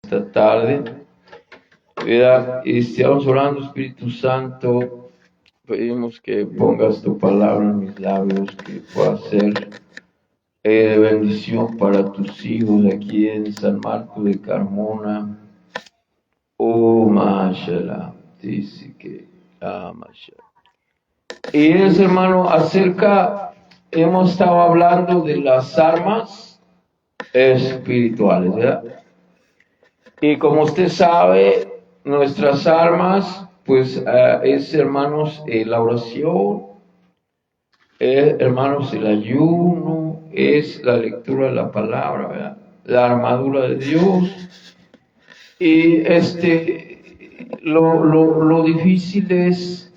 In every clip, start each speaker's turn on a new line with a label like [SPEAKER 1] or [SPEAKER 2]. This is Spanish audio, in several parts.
[SPEAKER 1] esta tarde, ¿verdad? Y estamos orando, Espíritu Santo, pedimos que pongas tu palabra en mis labios, que pueda ser de bendición para tus hijos aquí en San Marcos de Carmona. Oh, mashallah, dice que, mashallah. Y es, hermano, hemos estado hablando de las armas espirituales, ¿verdad? Y como usted sabe, nuestras armas, pues es, hermanos, la oración, hermanos, el ayuno, es la lectura de la palabra, ¿verdad? La armadura de Dios. Y lo difícil es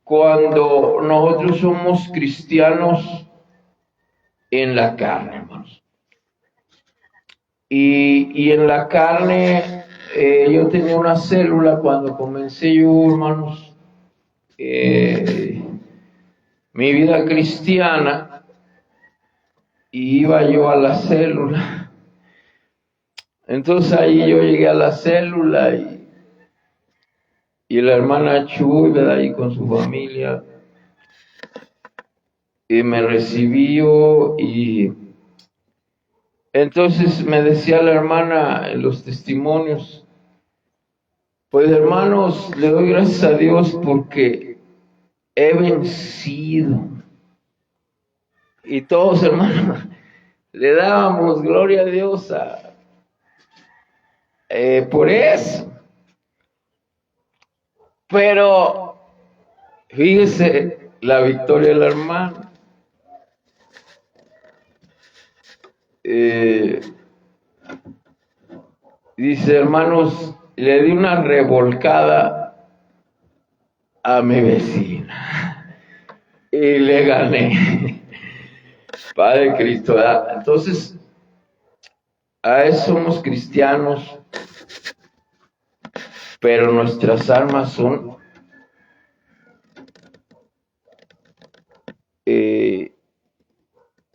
[SPEAKER 1] cuando nosotros somos cristianos en la carne, hermanos. Y en la carne, yo tenía una célula cuando comencé yo, hermanos, mi vida cristiana, y iba yo a la célula. Entonces ahí yo llegué a la célula y la hermana Chuy, ¿verdad? Ahí con su familia, y me recibió y entonces me decía la hermana en los testimonios, pues hermanos, le doy gracias a Dios porque he vencido. Y todos, hermanos, le dábamos gloria a Dios por eso. Pero fíjese la victoria de la hermana. Dice, hermanos, le di una revolcada a mi vecina y le gané. Padre Cristo, ¿verdad? Entonces, a eso somos cristianos, pero nuestras armas son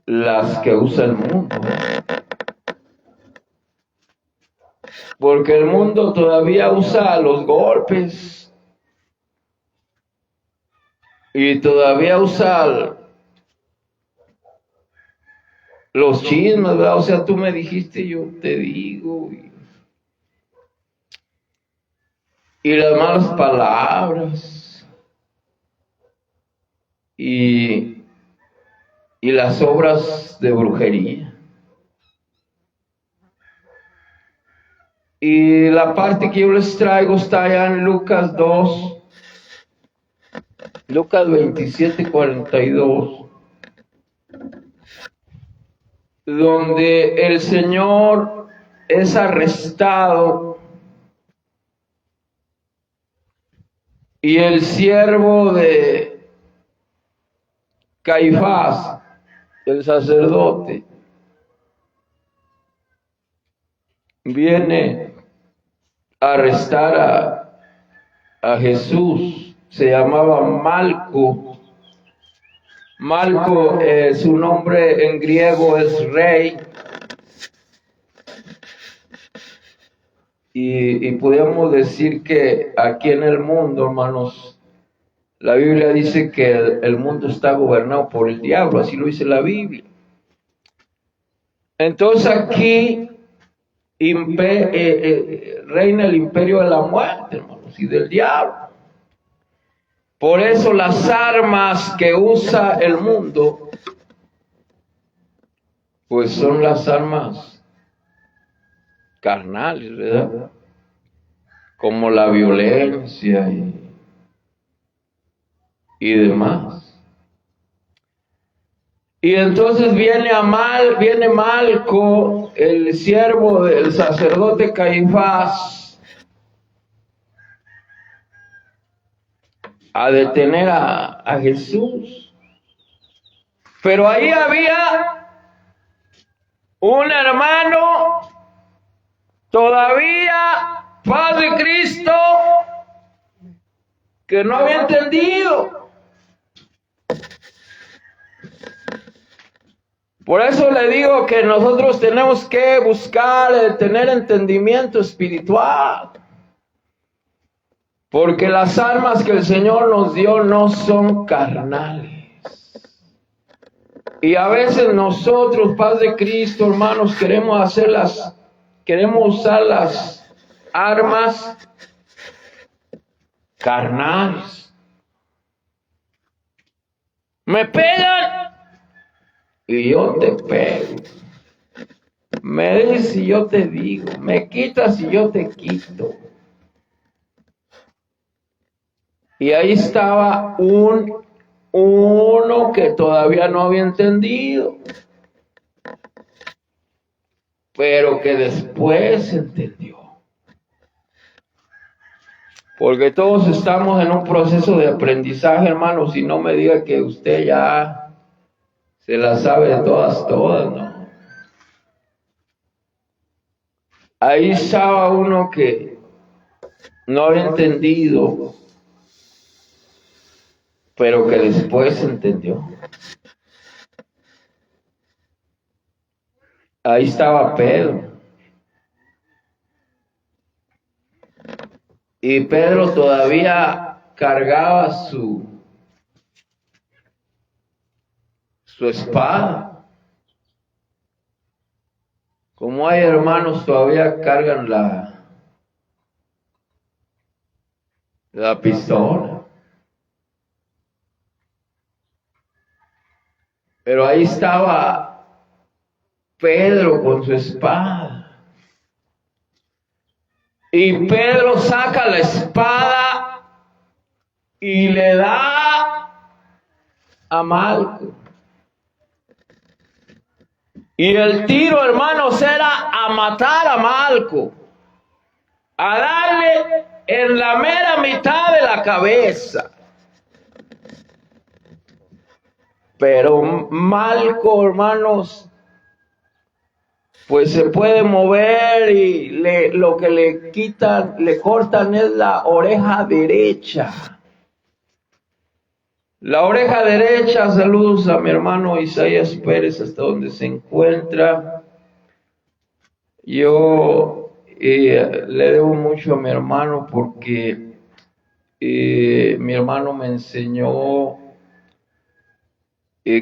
[SPEAKER 1] las que usa el mundo. Porque el mundo todavía usa los golpes y todavía usa los chismes, ¿verdad? O sea, tú me dijiste, yo te digo. Y las malas palabras y las obras de brujería. Y la parte que yo les traigo está allá en Lucas 2, Lucas 27:42, donde el Señor es arrestado y el siervo de Caifás, el sacerdote, viene a arrestar a Jesús. Se llamaba Malco. Malco, su nombre en griego es rey. Y podemos decir que aquí en el mundo, hermanos, la Biblia dice que el mundo está gobernado por el diablo, así lo dice la Biblia. Entonces aquí reina el imperio de la muerte, hermanos, y del diablo. Por eso las armas que usa el mundo, pues son las armas carnales, ¿verdad? Como la violencia y demás. Y entonces viene Malco, el siervo del sacerdote Caifás, a detener a Jesús. Pero ahí había un hermano todavía, Padre Cristo, que no había entendido. Por eso le digo que nosotros tenemos que buscar tener entendimiento espiritual. Porque las armas que el Señor nos dio no son carnales. Y a veces nosotros, paz de Cristo, hermanos, queremos usar las armas carnales. Me pegan y yo te pego. Me dices y yo te digo. Me quitas y yo te quito. Y ahí estaba uno que todavía no había entendido, pero que después entendió. Porque todos estamos en un proceso de aprendizaje, hermanos, y no me diga que usted ya se la sabe de todas, ¿no? Ahí estaba uno que no había entendido, pero que después entendió. Ahí estaba Pedro. Y Pedro todavía cargaba su espada. Como hay hermanos todavía cargan la pistola. Pero ahí estaba Pedro con su espada. Y Pedro saca la espada y le da a Malco. Y el tiro, hermanos, era a matar a Malco, a darle en la mera mitad de la cabeza. Pero Malco, hermanos, pues se puede mover y lo que le cortan es la oreja derecha. La oreja derecha, saludos a mi hermano Isaías Pérez, hasta donde se encuentra. Yo le debo mucho a mi hermano porque mi hermano me enseñó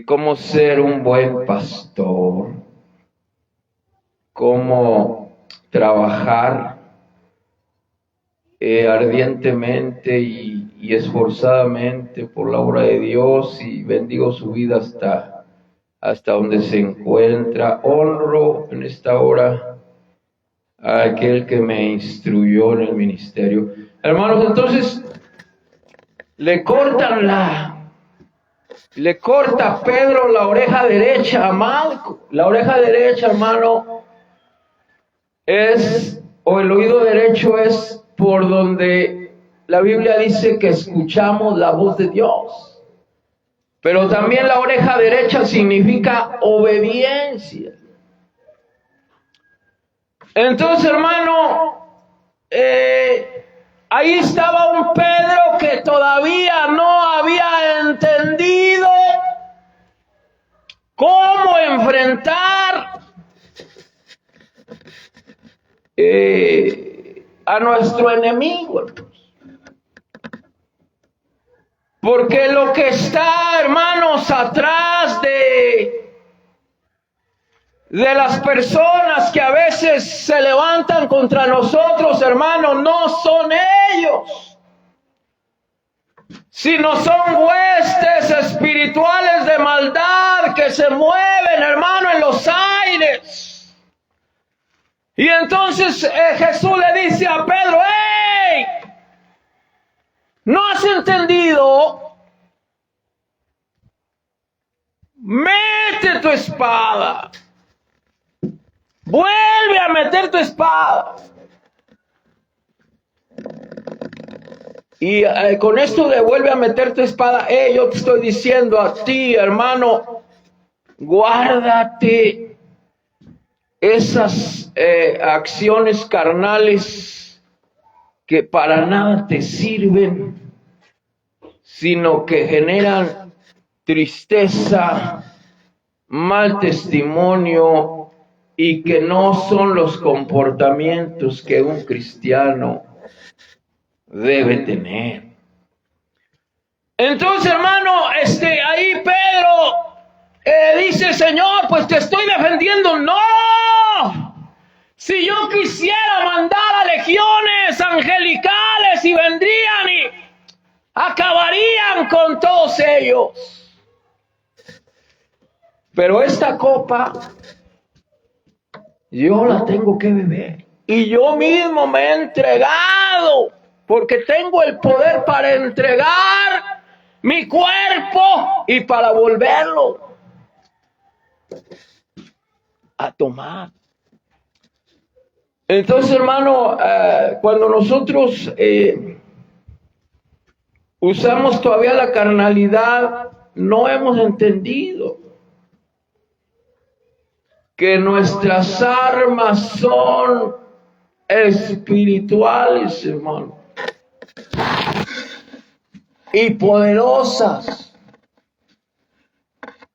[SPEAKER 1] cómo ser un buen pastor, cómo trabajar ardientemente y esforzadamente por la obra de Dios, y bendigo su vida hasta donde se encuentra. Honro en esta hora a aquel que me instruyó en el ministerio. Hermanos, entonces le corta Pedro la oreja derecha a Malco. La oreja derecha, hermano, o el oído derecho es por donde la Biblia dice que escuchamos la voz de Dios. Pero también la oreja derecha significa obediencia. Entonces, hermano, ahí estaba un Pedro que todavía no había entendido cómo enfrentar a nuestro enemigo. Porque lo que está, hermanos, atrás de las personas que a veces se levantan contra nosotros, hermanos, no son ellos, sino son huestes espirituales de maldad que se mueven, hermano, en los aires. Y entonces Jesús le dice a Pedro: ¡hey! ¿No has entendido? Mete tu espada. Vuelve a meter tu espada. Y con esto de vuelve a meter tu espada, yo te estoy diciendo a ti, hermano, guárdate esas acciones carnales que para nada te sirven, sino que generan tristeza, mal testimonio y que no son los comportamientos que un cristiano debe tener. Entonces, hermano, ahí Pedro dice, Señor, pues te estoy defendiendo. No, si yo quisiera mandar a legiones angelicales y vendrían y acabarían con todos ellos. Pero esta copa yo la tengo que beber. Y yo mismo me he entregado, porque tengo el poder para entregar mi cuerpo y para volverlo a tomar. Entonces, hermano, cuando nosotros usamos todavía la carnalidad, no hemos entendido que nuestras armas son espirituales, hermano, y poderosas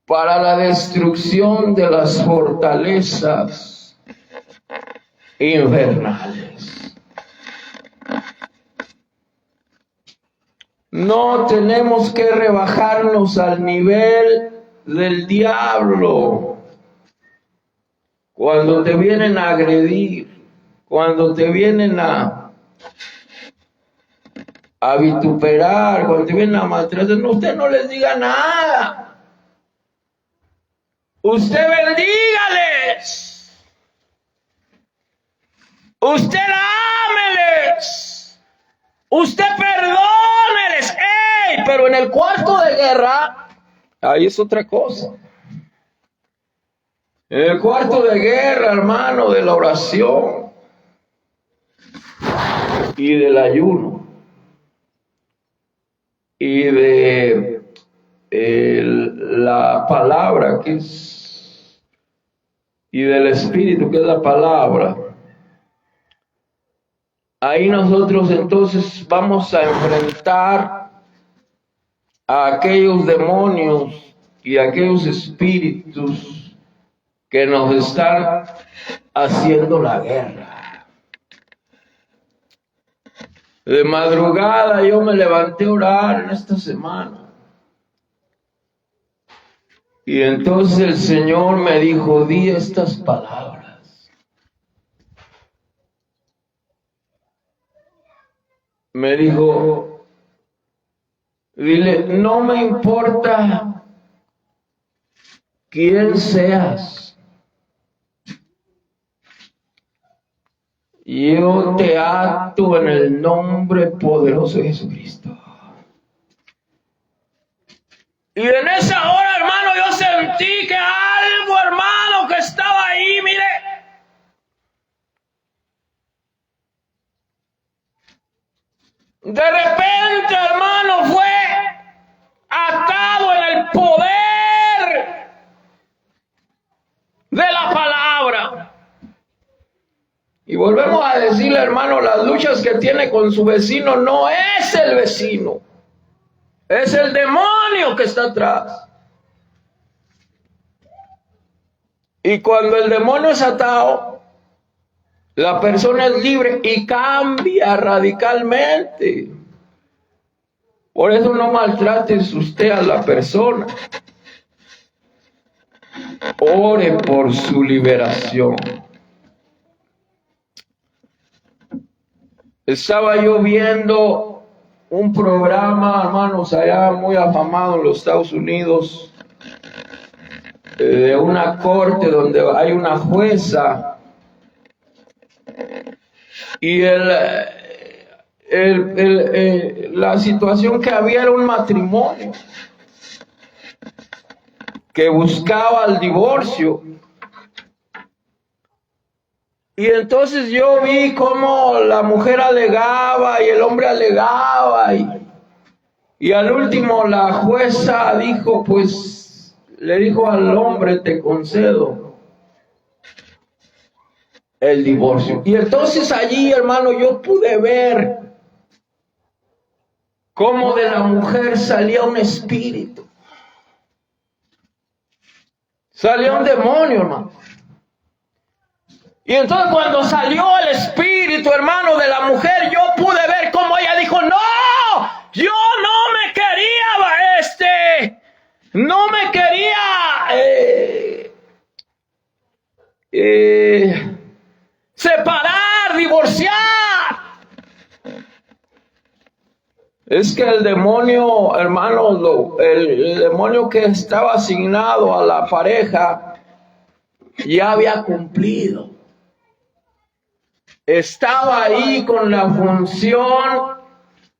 [SPEAKER 1] para la destrucción de las fortalezas infernales. No tenemos que rebajarnos al nivel del diablo. Cuando te vienen a agredir, cuando te vienen a vituperar, cuando te vienen a maltratar, no, usted no les diga nada. Usted bendígales. Usted ámeles. Usted perdóneles. ¡Ey! Pero en el cuarto de guerra, ahí es otra cosa. En el cuarto de guerra, hermano, de la oración y del ayuno y de la palabra que es, y del Espíritu que es la palabra, ahí nosotros entonces vamos a enfrentar a aquellos demonios y a aquellos espíritus que nos están haciendo la guerra. De madrugada yo me levanté a orar en esta semana. Y entonces el Señor me dijo, di estas palabras. Me dijo, dile, no me importa quién seas. Yo te ato en el nombre poderoso de Jesucristo. Y en esa hora, hermano, yo sentí que algo, hermano, que estaba ahí, mire. De repente, hermano, fue atado en el poder de la palabra. Y volvemos a decirle, hermano, las luchas que tiene con su vecino no es el vecino, es el demonio que está atrás. Y cuando el demonio es atado, la persona es libre y cambia radicalmente. Por eso no maltrate usted a la persona. Ore por su liberación. Estaba yo viendo un programa, hermanos, allá muy afamado en los Estados Unidos, de una corte donde hay una jueza y la situación que había era un matrimonio que buscaba el divorcio. Y entonces yo vi cómo la mujer alegaba y el hombre alegaba y al último la jueza dijo, pues le dijo al hombre, te concedo el divorcio. Y entonces allí, hermano, yo pude ver cómo de la mujer salía un espíritu. Salió un demonio, hermano. Y entonces cuando salió el espíritu, hermano, de la mujer, yo pude ver cómo ella dijo, no, yo no me quería, no me quería separar, divorciar. Es que el demonio, hermano, el demonio que estaba asignado a la pareja ya había cumplido. Estaba ahí con la función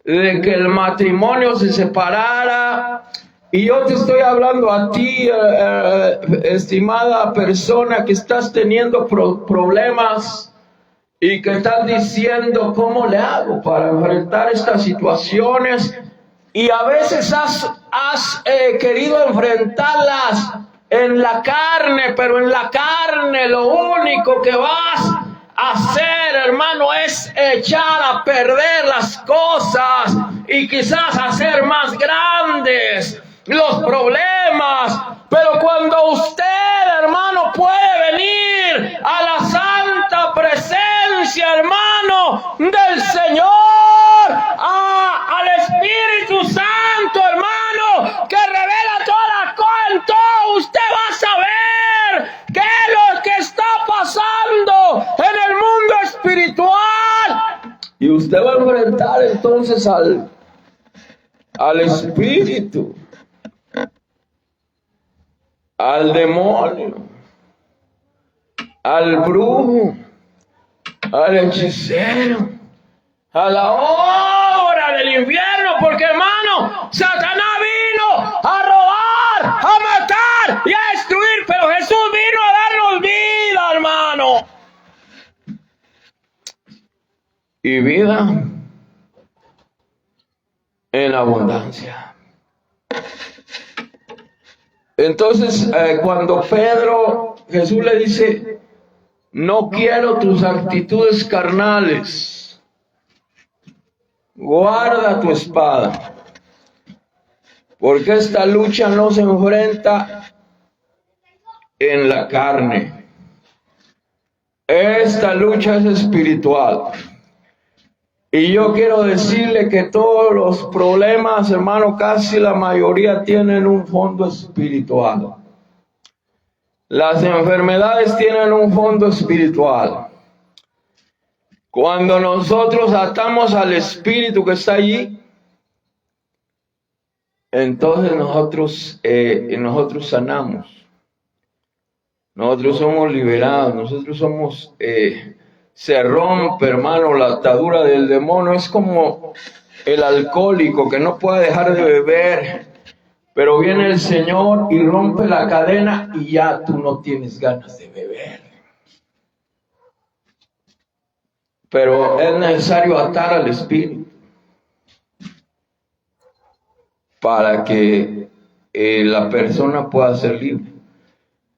[SPEAKER 1] de que el matrimonio se separara. Y yo te estoy hablando a ti, estimada persona, que estás teniendo problemas y que estás diciendo, ¿cómo le hago para enfrentar estas situaciones? Y a veces has querido enfrentarlas en la carne, pero en la carne lo único que vas hacer, hermano, es echar a perder las cosas y quizás hacer más grandes los problemas. Pero cuando usted, hermano, puede venir a la santa presencia, hermano, del Señor, al Espíritu Santo, hermano, que revela todas las cosas, entonces usted va a saber qué es lo que está pasando en el mundo espiritual. Y usted va a enfrentar entonces al espíritu, al demonio, al brujo, al hechicero, a la obra del infierno, porque, hermano, Satanás vino a robar, a matar y a destruir, pero Jesús vino a darnos vida, hermano. Y vida en abundancia. Entonces, cuando Jesús le dice, no quiero tus actitudes carnales, guarda tu espada, porque esta lucha no se enfrenta en la carne, esta lucha es espiritual. Y yo quiero decirle que todos los problemas, hermano, casi la mayoría tienen un fondo espiritual. Las enfermedades tienen un fondo espiritual. Cuando nosotros atamos al espíritu que está allí, entonces nosotros sanamos. Nosotros somos liberados, nosotros somos... se rompe, hermano, la atadura del demonio. Es como el alcohólico que no puede dejar de beber, pero viene el Señor y rompe la cadena y ya tú no tienes ganas de beber. Pero es necesario atar al espíritu para que la persona pueda ser libre.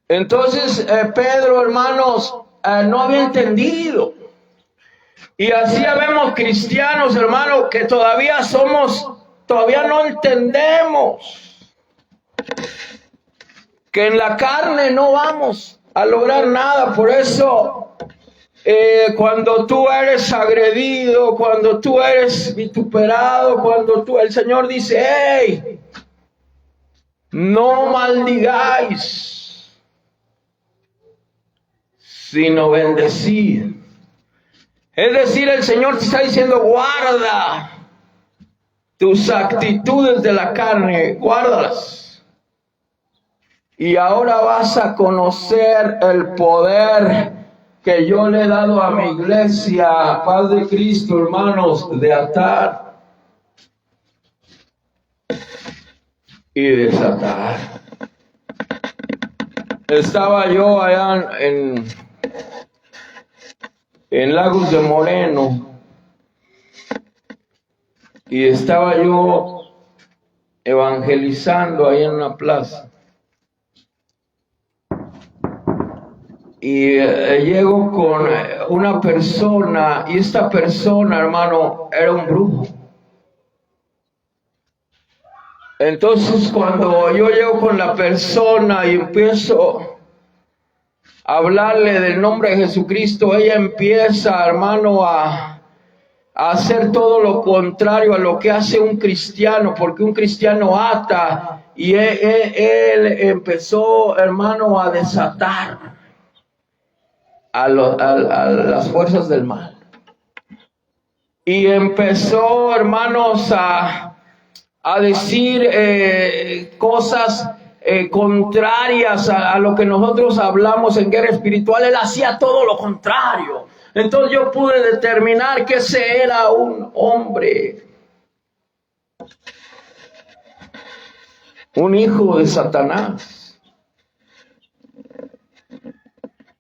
[SPEAKER 1] Entonces, Pedro, hermanos, no había entendido. Y así vemos cristianos, hermanos, que todavía no entendemos que en la carne no vamos a lograr nada. Por eso, cuando tú eres agredido, cuando tú eres vituperado, el Señor dice, hey, no maldigáis, sino bendecid. Es decir, el Señor te está diciendo, guarda tus actitudes de la carne, guárdalas. Y ahora vas a conocer el poder que yo le he dado a mi iglesia, Paz de Cristo, hermanos, de atar y desatar. Estaba yo allá en Lagos de Moreno y estaba yo evangelizando ahí en una plaza y llego con una persona y esta persona, hermano, era un brujo. Entonces cuando yo llego con la persona y empiezo a hablarle del nombre de Jesucristo, ella empieza, hermano, a hacer todo lo contrario a lo que hace un cristiano, porque un cristiano ata, y él empezó, hermano, a desatar a las fuerzas del mal. Y empezó, hermanos, a decir cosas contrarias a lo que nosotros hablamos en guerra espiritual. Él hacía todo lo contrario. Entonces yo pude determinar que ese era un hombre, un hijo de Satanás.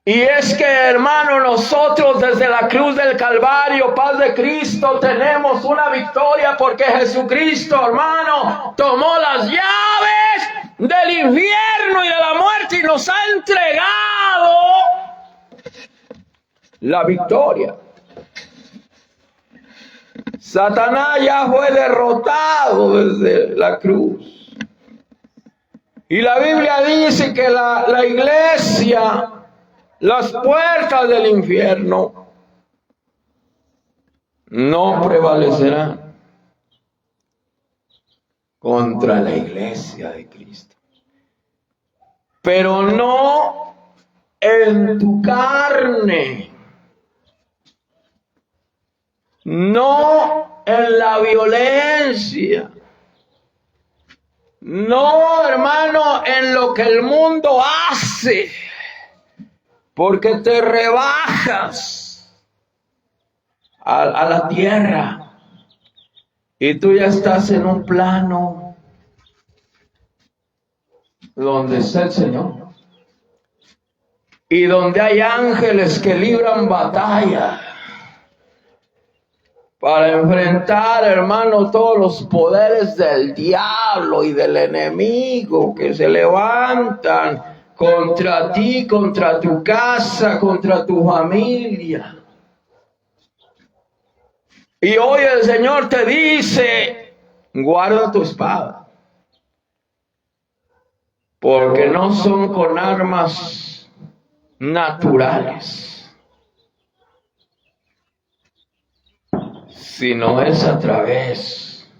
[SPEAKER 1] Y es que, hermano, nosotros desde la cruz del Calvario, paz de Cristo, tenemos una victoria porque Jesucristo, hermano, tomó las llaves del infierno y de la muerte y nos ha entregado la victoria. Satanás ya fue derrotado desde la cruz. Y la Biblia dice que la iglesia, las puertas del infierno no prevalecerán contra la iglesia de Cristo. Pero no en tu carne, no en la violencia, no, hermano, en lo que el mundo hace. Porque te rebajas a la tierra y tú ya estás en un plano donde está el Señor y donde hay ángeles que libran batalla para enfrentar, hermano, todos los poderes del diablo y del enemigo que se levantan contra ti, contra tu casa, contra tu familia. Y hoy el Señor te dice, guarda tu espada, porque no son con armas naturales, sino es a través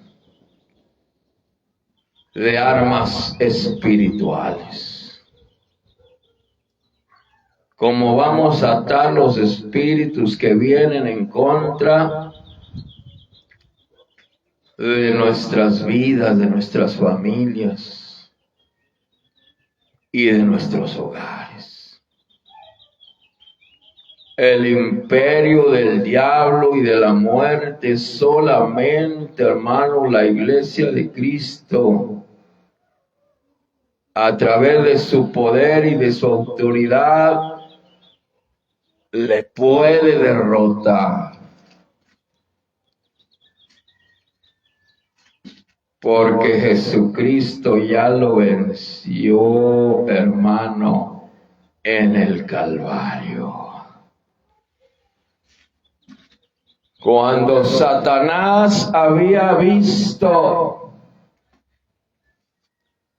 [SPEAKER 1] de armas espirituales. Como vamos a atar los espíritus que vienen en contra de nuestras vidas, de nuestras familias y de nuestros hogares. El imperio del diablo y de la muerte solamente, hermano, la iglesia de Cristo, a través de su poder y de su autoridad, le puede derrotar. Porque Jesucristo ya lo venció, hermano, en el Calvario. Cuando Satanás había visto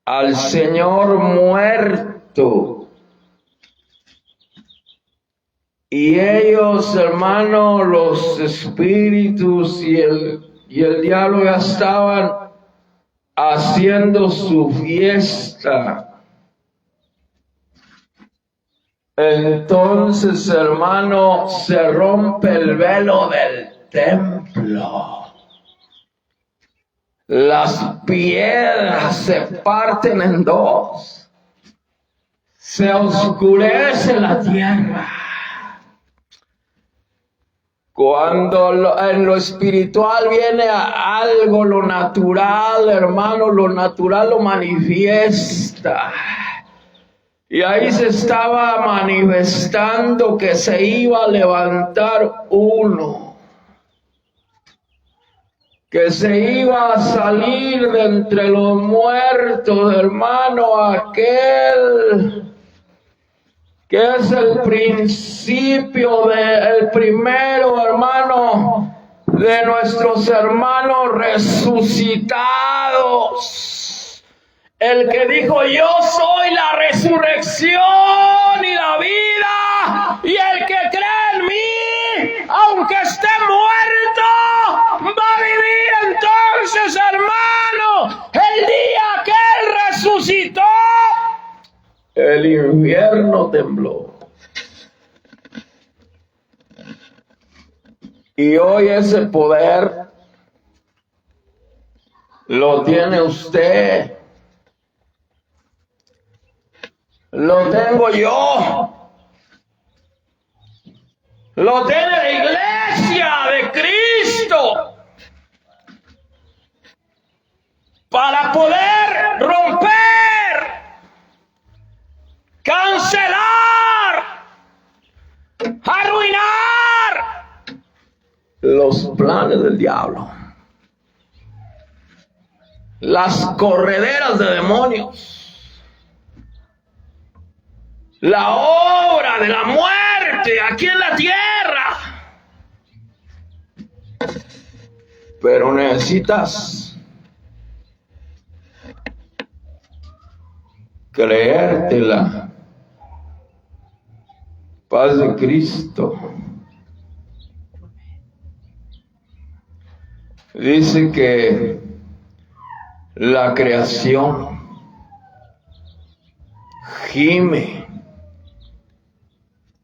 [SPEAKER 1] al Señor muerto, y ellos, hermano, los espíritus y el diablo ya estaban haciendo su fiesta. Entonces, hermano, se rompe el velo del templo. Las piedras se parten en dos. Se oscurece la tierra. Cuando en lo espiritual viene algo, lo natural, hermano, lo natural lo manifiesta. Y ahí se estaba manifestando que se iba a levantar uno, que se iba a salir de entre los muertos, hermano, aquel que es el principio el primero, hermano, de nuestros hermanos resucitados. El que dijo: yo soy la resurrección y la vida, y el que cree en mí, aunque esté muerto, va a vivir. Entonces, hermano, el día que Él resucitó, el infierno tembló. Y hoy ese poder lo tiene usted. Lo tengo yo. Lo tiene la iglesia de Cristo. Para poder romper, cancelar, arruinar los planes del diablo, las correderas de demonios, la obra de la muerte aquí en la tierra. Pero necesitas creértela. Paz de Cristo. Dice que la creación gime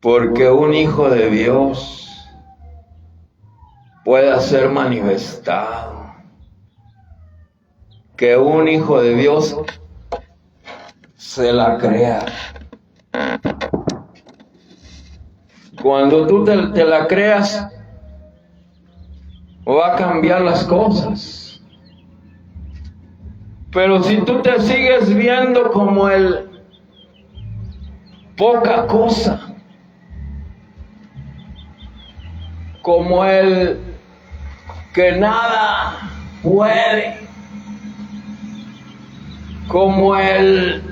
[SPEAKER 1] porque un hijo de Dios pueda ser manifestado. Que un hijo de Dios se la crea. Cuando tú te la creas, va a cambiar las cosas. Pero si tú te sigues viendo como el poca cosa, como el que nada puede, como el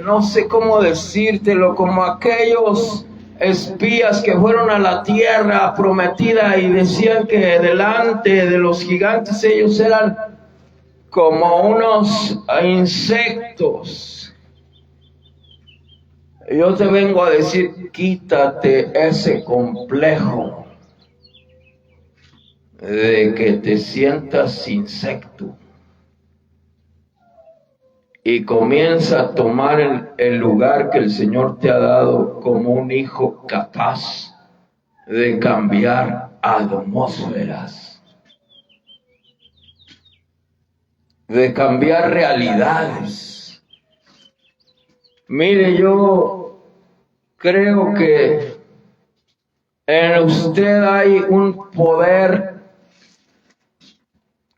[SPEAKER 1] no sé cómo decírtelo, como aquellos espías que fueron a la tierra prometida y decían que delante de los gigantes ellos eran como unos insectos. Yo te vengo a decir: quítate ese complejo de que te sientas insecto y comienza a tomar el lugar que el Señor te ha dado como un hijo capaz de cambiar atmósferas, de cambiar realidades. Mire, yo creo que en usted hay un poder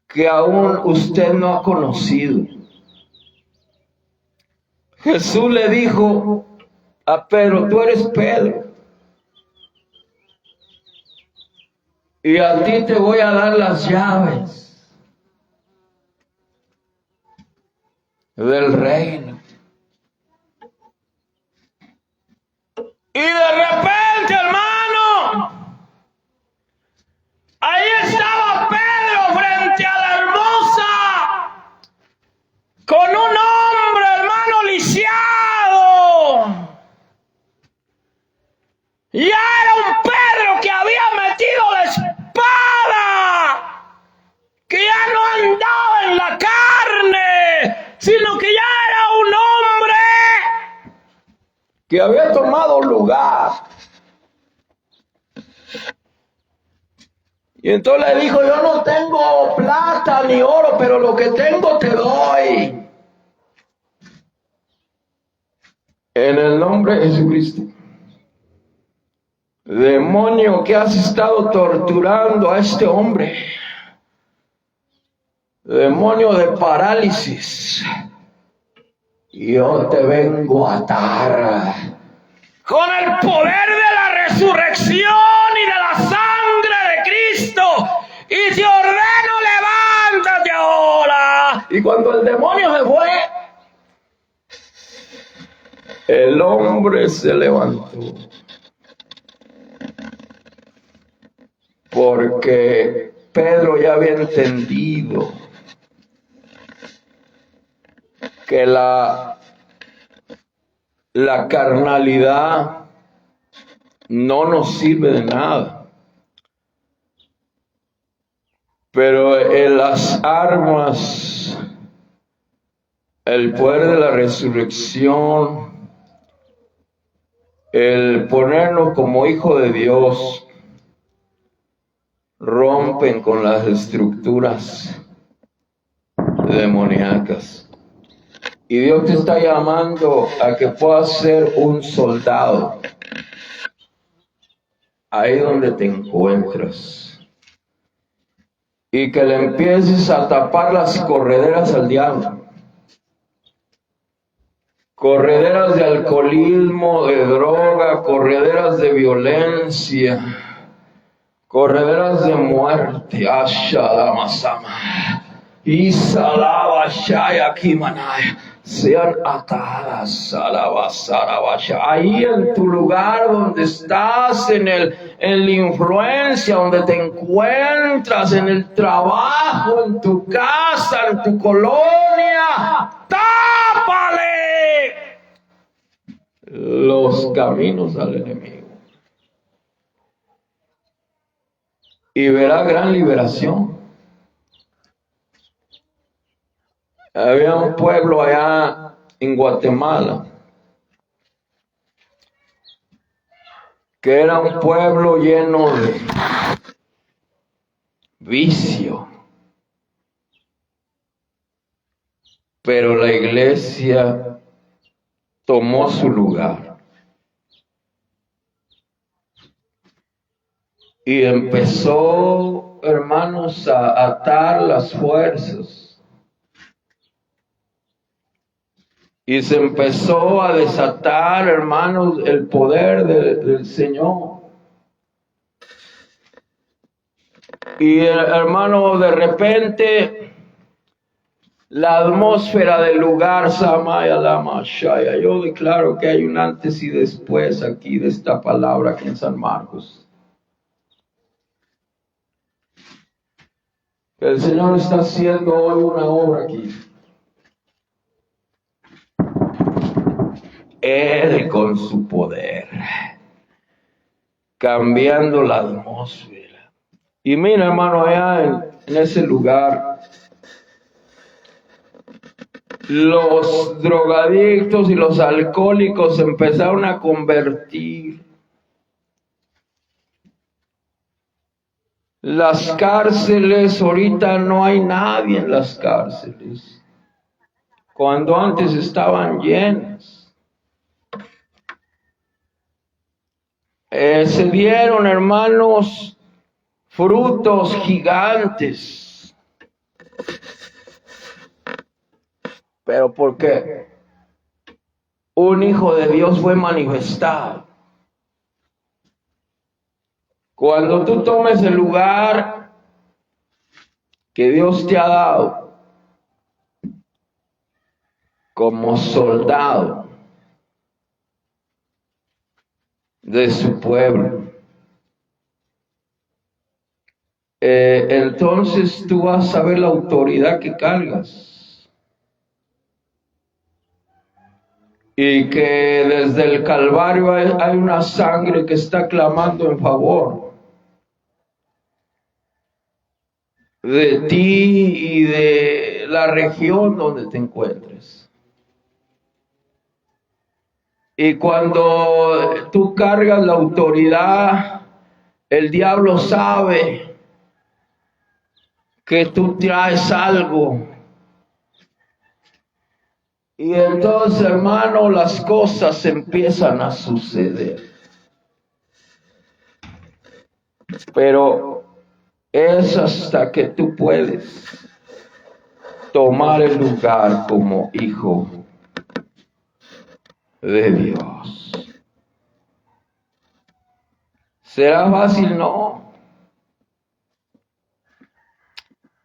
[SPEAKER 1] que aún usted no ha conocido. Jesús le dijo a Pedro: tú eres Pedro, y a ti te voy a dar las llaves del reino. Y de repente, hermano, ahí estaba Pedro frente a la hermosa, con un hombre, hermano, lisiado. Ya era un Pedro que había metido la espada, que ya no andaba en la carne, sino que ya era un hombre que había tomado lugar. Y entonces le dijo: yo no tengo plata ni oro, pero lo que tengo te doy. En el nombre de Jesucristo. Demonio que has estado torturando a este hombre, demonio de parálisis, yo te vengo a atar con el poder de la resurrección y de la sangre de Cristo, y te ordeno: levántate ahora. Y cuando el demonio se fue, el hombre se levantó. porque Pedro ya había entendido que la carnalidad no nos sirve de nada, pero en las armas, el poder de la resurrección, el ponernos como hijo de Dios, rompen con las estructuras demoníacas. Y Dios te está llamando a que puedas ser un soldado ahí donde te encuentras, y que le empieces a tapar las correderas al diablo. Correderas de alcoholismo, de droga, correderas de violencia, correderas de muerte. Ashalamasama. Isalaba Shaya Kimanaya. Sean atadas, ahí en tu lugar donde estás, en la influencia donde te encuentras, en el trabajo, en tu casa, en tu colonia. ¡Tápale los caminos al enemigo! Y verá gran liberación. Había un pueblo allá en Guatemala que era un pueblo lleno de vicio, pero la iglesia tomó su lugar y empezó, hermanos, a atar las fuerzas. Y se empezó a desatar, hermanos, el poder del Señor. Y hermano, de repente, la atmósfera del lugar, Samaya Lama Shaya, yo declaro que hay un antes y después aquí de esta palabra aquí en San Marcos. El Señor está haciendo hoy una obra aquí. Él con su poder, cambiando la atmósfera. Y mira, hermano, allá en ese lugar, los drogadictos y los alcohólicos se empezaron a convertir. Las cárceles, ahorita no hay nadie en las cárceles, cuando antes estaban llenas. Se dieron, hermanos, frutos gigantes. ¿Pero por qué? Un hijo de Dios fue manifestado. Cuando tú tomes el lugar que Dios te ha dado como soldado de su pueblo, entonces tú vas a ver la autoridad que cargas. Y que desde el Calvario hay una sangre que está clamando en favor de ti y de la región donde te encuentres. Y cuando tú cargas la autoridad, el diablo sabe que tú traes algo. Y entonces, hermano, las cosas empiezan a suceder. Pero es hasta que tú puedes tomar el lugar como hijo de Dios. ¿Será fácil? No.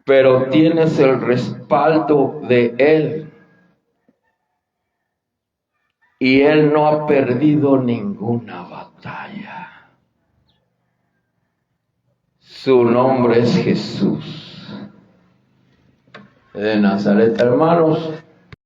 [SPEAKER 1] Pero tienes el respaldo de Él. Y Él no ha perdido ninguna batalla. Su nombre es Jesús de Nazaret. Hermanos,